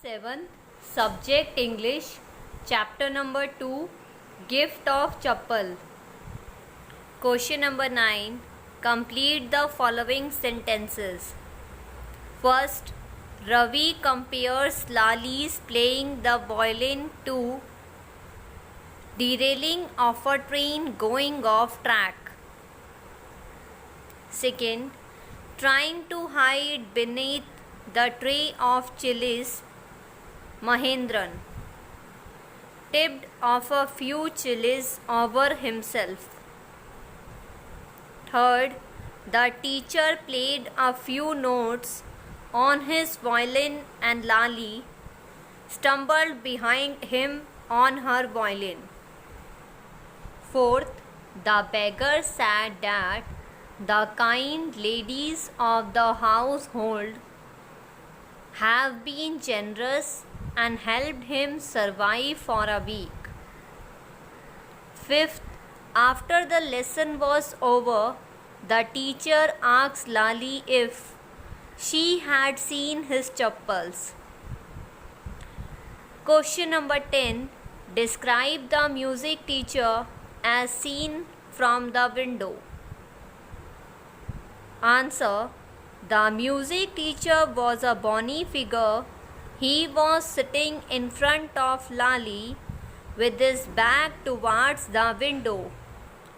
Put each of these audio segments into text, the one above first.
7 Subject English Chapter number 2 Gift of Chappal. Question number 9. Complete the following sentences. First, Ravi compares Lali's playing the violin to derailing of a train going off track. Second, trying to hide beneath the tray of chilies, Mahendran tipped off a few chilies over himself. Third, the teacher played a few notes on his violin and Lali stumbled behind him on her violin. Fourth, the beggar said that the kind ladies of the household have been generous and helped him survive for a week. Fifth, after the lesson was over, the teacher asked Lali if she had seen his chappals. Question number 10. Describe the music teacher as seen from the window. Answer. The music teacher was a bony figure. He was sitting in front of Lali with his back towards the window.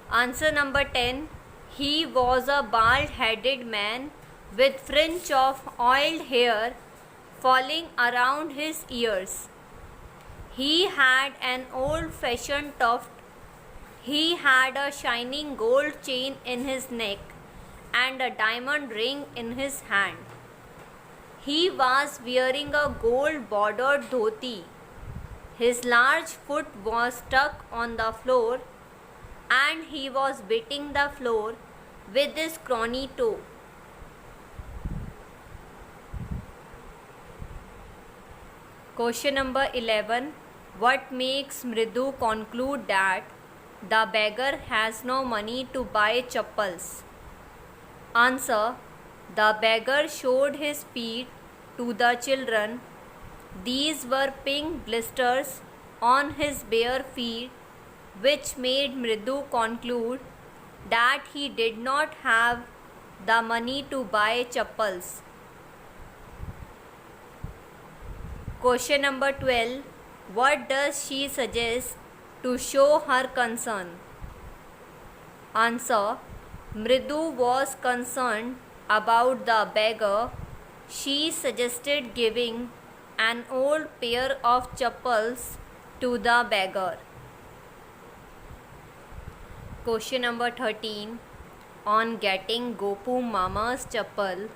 Answer number 10. He was a bald-headed man with fringe of oiled hair falling around his ears. He had an old-fashioned tuft. He had a shining gold chain in his neck and a diamond ring in his hand. He was wearing a gold-bordered dhoti. His large foot was stuck on the floor and he was beating the floor with his scrawny toe. Question number 11. What makes Mridu conclude that the beggar has no money to buy chappals? Answer. The beggar showed his feet to the children. These were pink blisters on his bare feet, which made Mridu conclude that he did not have the money to buy chappals. Question number 12. What does she suggest to show her concern? Answer. Mridu was concerned about the beggar. She suggested giving an old pair of chappals to the beggar. Question number 13. On getting Gopu Mama's chappal,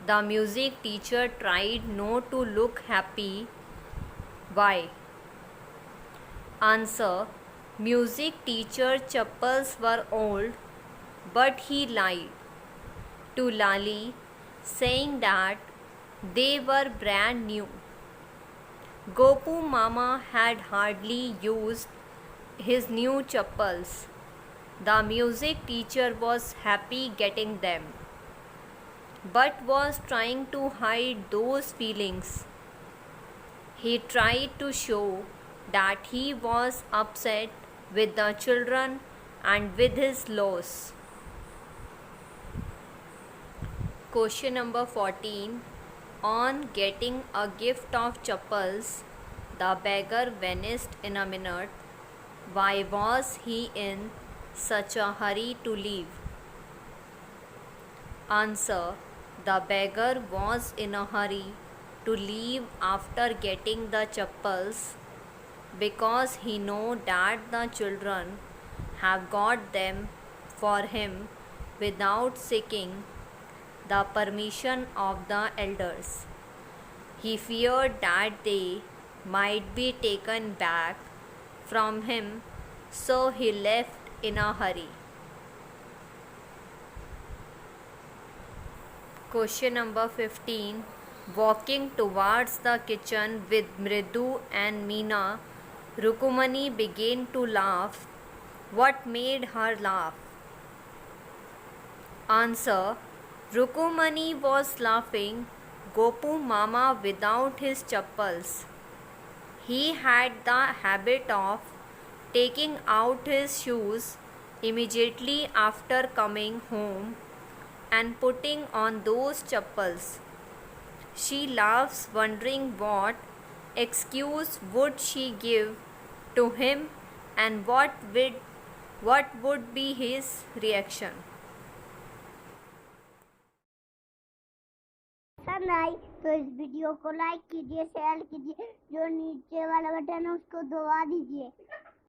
the music teacher tried not to look happy. Why? Answer. Music teacher chappals were old, but he lied to Lali, saying that they were brand new. Gopu Mama had hardly used his new chappals. The music teacher was happy getting them, but was trying to hide those feelings. He tried to show that he was upset with the children and with his loss. Question number 14. On getting a gift of chappals, the beggar vanished in a minute. Why was he in such a hurry to leave? Answer. The beggar was in a hurry to leave after getting the chappals because he knew that the children have got them for him without seeking the permission of the elders. He feared that they might be taken back from him, so he left in a hurry. Question number 15. Walking towards the kitchen with Mridu and Meena, Rukumani began to laugh. What made her laugh? Answer. Rukumani was laughing Gopu Mama without his chappals. He had the habit of taking out his shoes immediately after coming home and putting on those chappals. She laughs, wondering what excuse would she give to him and what would be his reaction. पसंद आई तो इस video को like कीजिए, share कीजिए, जो नीचे वाला button है उसको दबा दीजिए।